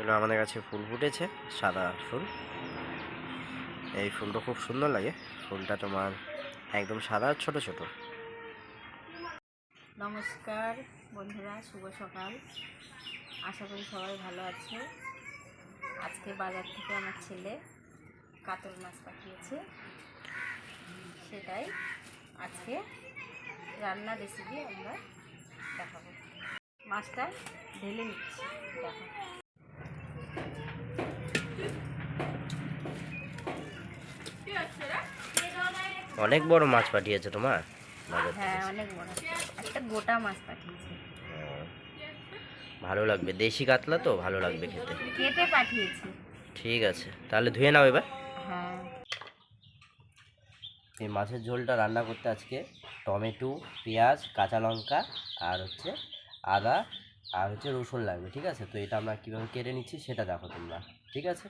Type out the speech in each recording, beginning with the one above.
হলো আমাদের কাছে ফুল ফুটেছে, সাদা ফুল। এই ফুলটা খুব সুন্দর লাগে। ফুলটা তোমার একদম সাদা, ছোট ছোট। নমস্কার বন্ধুরা, শুভ সকাল। আশা করি সবাই ভালো আছে। আজকে বাজার থেকে আমার ছেলে কাতল মাছ পাঠিয়েছে, সেটাই আজকে রান্না রেসিপি আমরা দেখাবো। মাছটা ঢেলে নিচ্ছি, দেখো। অনেক বড় মাছ পাঠিয়েছে তোমার? হ্যাঁ, অনেক বড় একটা গোটা মাছ পাঠিয়েছে। ভালো লাগবে, দেশি কাতলা তো, ভালো লাগবে খেতে। কেটে পাঠিয়েছে। ঠিক আছে, তাহলে ধুয়ে নাও এবার। হ্যাঁ, এই মাছের ঝোলটা রান্না করতে আজকে টমেটো, পেঁয়াজ, কাঁচা লঙ্কা আর হচ্ছে আদা আর হচ্ছে রসুন লাগবে। ঠিক আছে, তো এটা আমরা কীভাবে কেটে নিচ্ছি সেটা দেখো তোমরা। ঠিক আছে,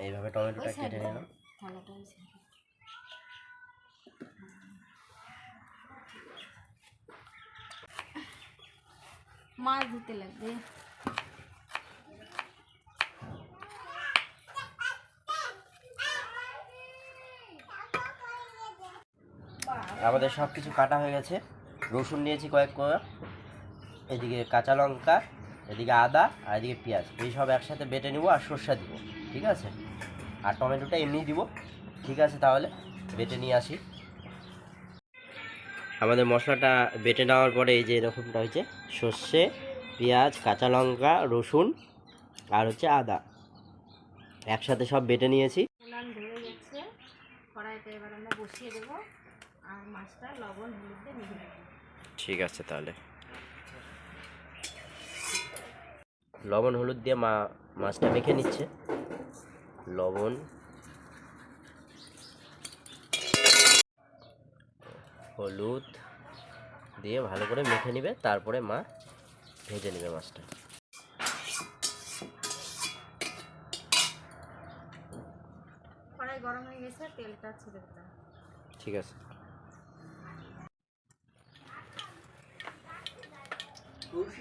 এইভাবে টমেটোটা কেটে নিলাম। মাছ ধুতে লাগবে। আমাদের সব কিছু কাটা হয়ে গেছে। রসুন নিয়েছি কয়েক কোয়া, এদিকে কাঁচা লঙ্কা, এদিকে আদা আর এদিকে পেঁয়াজ, এই সব একসাথে বেটে নিব আর সর্ষে দিব। ঠিক আছে, আর টমেটোটা এমনি দিব। ঠিক আছে, তাহলে বেটে নিয়ে আসি। আমাদের মশলাটা বেটে নেওয়ার পরে এই যে এরকমটা হয়েছে, সর্ষে, পেঁয়াজ, কাঁচা লঙ্কা, রসুন আর হচ্ছে আদা একসাথে সব বেটে নিয়েছি। উনান ধরে গেছে, কড়াইতে এবার আমরা বসিয়ে দেব আর মাছটা লবণ হলুদ দিয়ে মেখে দেব। ঠিক আছে, তাহলে লবণ হলুদ দিয়ে মাছটা মেখে নিচ্ছে। লবণ, হলুদ দিয়ে ভালো করে মেখে নিবে, তারপরে মা ভেজে নেবে মাছটা। কড়াই গরম হয়ে গেছে, তেলটা ছেড়ে দিতে হবে। ঠিক আছে,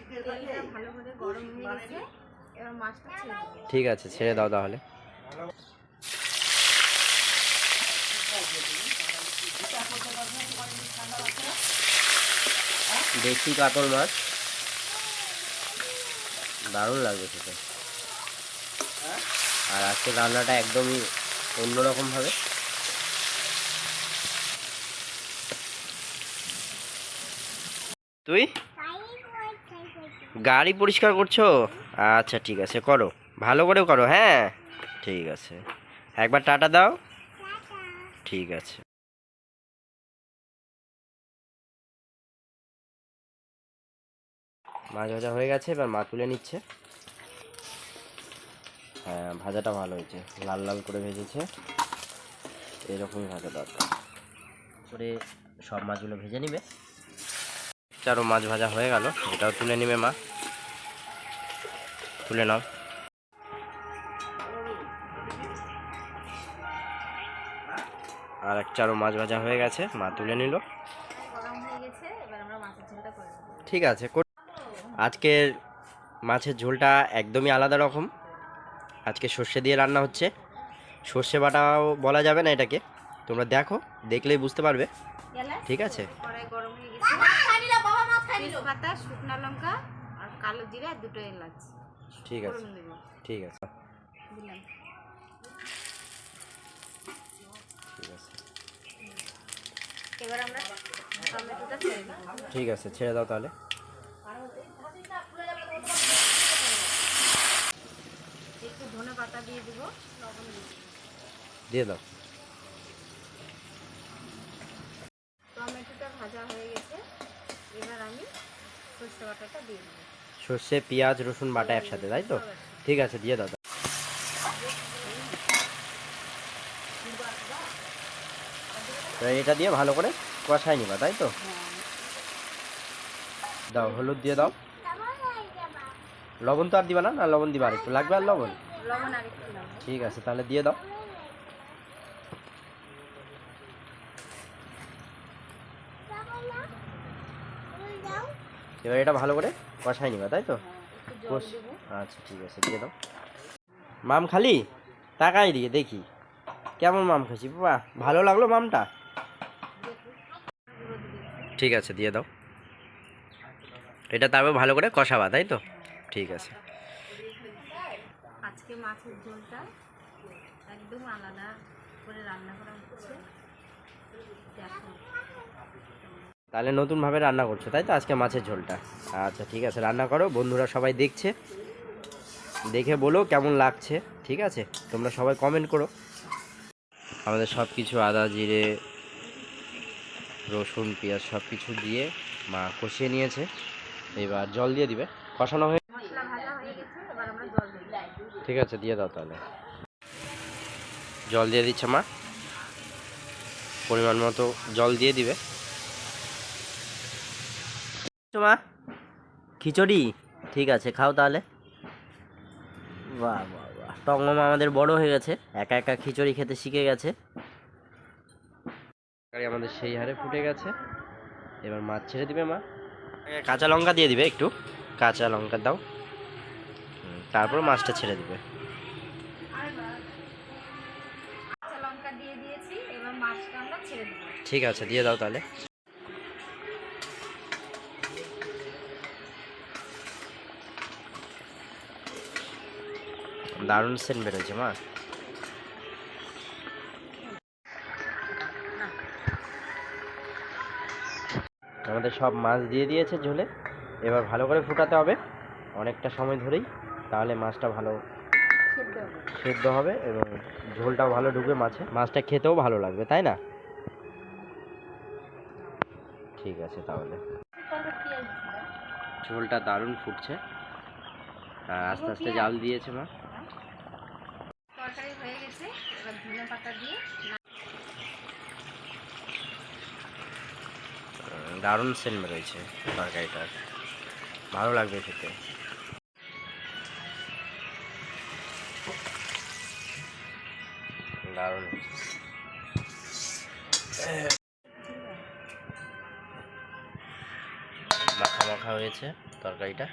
তেলটা ভালো করে গরম হয়ে গেছে, এবার মাছটা ছেড়ে দেবো। ঠিক আছে, ছেড়ে দাও তাহলে। দেশি কাতল মাছ, দারুণ লাগবে খেতে। আর আজকে রান্নাটা একদমই অন্যরকম ভাবে। তুই গাড়ি পরিষ্কার করছো? আচ্ছা ঠিক আছে, করো, ভালো করে করো। হ্যাঁ ঠিক আছে, একবার টাটা দাও। ঠিক আছে, মাছ ভাজা হয়ে গেছে, এবার মা তুলে নিচ্ছে। হ্যাঁ, ভাজাটা ভালো হয়েছে, লাল লাল করে ভেজেছে, এরকমই ভাজা দরকার করে। সব মাছগুলো ভেজে নিবে। চারো মাছ ভাজা হয়ে গেল, এটাও তুলে নিবে মা। তুলে নাও। আর এক চারো মাছ ভাজা হয়ে গেছে, মা তুলে নিল। গরম হয়ে গেছে, এবার আমরা মাছের ঝোলটা করে দেবো। ঠিক আছে, আজকের মাছের ঝোলটা একদমই আলাদা রকম। আজকে সর্ষে দিয়ে রান্না হচ্ছে। সর্ষে বাটাও বলা যাবে না এটাকে, তোমরা দেখো, দেখলেই বুঝতে পারবে। ঠিক আছে, কড়াই গরম হয়ে গেছে, তেজপাতা, শুকনো লঙ্কা আর কালো জিরা, দুটো এলাচ। ঠিক আছে, ঠিক আছে, দিলাম। ঠিক আছে, এবার আমরা টমেটোটা ছেড়ে দেবো। ঠিক আছে, ছেড়ে দাও তাহলে। একটু ধনে পাতা দিয়ে দেবো, লবণ দিয়ে দাও। টমেটোটা ভাজা হয়ে গেছে, এবার আমি সরষে বাটাটা দিয়ে দেবো। সর্ষে, পেঁয়াজ, রসুন বাটা একসাথে, তাই তো? ঠিক আছে, দিয়ে দাও। এটা দিয়ে ভালো করে কষাই নিবা, তাই তো? দাও, হলুদ দিয়ে দাও। লবণ তো আর দিবা না? না লবণ দিবা, আর একটু লাগবে আর লবণ। লবণ আর একটু দাও। ঠিক আছে, তাহলে দিয়ে দাও। এবার এটা ভালো করে কষাই নিবা, তাই তো? একটু জল কষ দেবো। আচ্ছা ঠিক আছে, দিয়ে দাও। মাম খালি তাকাই দিয়ে দেখি কেমন মাম খাচ্ছি। বাহ, ভালো লাগলো মামটা। গুঁড়ো দিবি। ঠিক আছে, দিয়ে দাও। এটা তারপর ভালো করে কষাবা, তাই তো? ঠিক আছে। আজকে মাছের ঝোলটা একদম আলাদা করে রান্না করা হচ্ছে। দেখো, তাহলে নতুনভাবে রান্না করছো, তাই তো, আজকে মাছের ঝোলটা? আচ্ছা ঠিক আছে, রান্না করো, বন্ধুরা সবাই দেখছে, দেখে বলো কেমন লাগছে। ঠিক আছে, তোমরা সবাই কমেন্ট করো। আমাদের সব কিছু আদা জিরে রসুন পেঁয়াজ সব কিছু দিয়ে মা কষিয়ে নিয়েছে। এবার জল দিয়ে দিবে। কষানো হয়ে মশলা ভাজা হয়ে গেছে, এবার আমরা জল দেবো। ঠিক আছে, দিয়ে দাও তাহলে। জল দিয়ে দিচ্ছে মা, পরিমাণ মতো জল দিয়ে দিবে। মা খিচুড়ি, ঠিক আছে, খাও তাহলে। বাহ বাহ বাহ, টংমা আমাদের বড় হয়ে গেছে, একা একা খিচুড়ি খেতে শিখে গেছে। তরকারি আমাদের সেই হারে ফুটে গেছে। এবার মাছ ছেড়ে দিবে মা। কাঁচা লঙ্কা দিয়ে দিবে, একটু কাঁচা লঙ্কা দাও। তারপর মাছটা ছেড়ে দিবে। কাঁচা লঙ্কা দিয়ে দিয়েছি, এবার মাছটা আমরা ছেড়ে দেবো। ঠিক আছে, দিয়ে দাও তাহলে। দারুণ সেন্ট বেরোচ্ছে মা। আমাদের সব মাছ দিয়ে দিয়েছে ঝোলে। এবার ভালো করে ফুটাতে হবে অনেকটা সময় ধরেই, তাহলে মাছটা ভালো সেদ্ধ হবে। সেদ্ধ হবে এবং ঝোলটাও ভালো ঢুকবে মাছে, মাছটা খেতেও ভালো লাগবে, তাই না? ঠিক আছে তাহলে। তারপর পেঁয়াজ দিলাম। ঝোলটা দারুণ ফুটছে আর আস্তে আস্তে জাল দিয়েছে মা। তরকারি হয়ে গেছে, এবার ধনে পাতা দিয়ে দারুণ সেন্ট বেরোচ্ছে তরকারিটার, ভালো লাগবে খেতে। দারুণ মাখা মাখা হয়েছে তরকারিটা।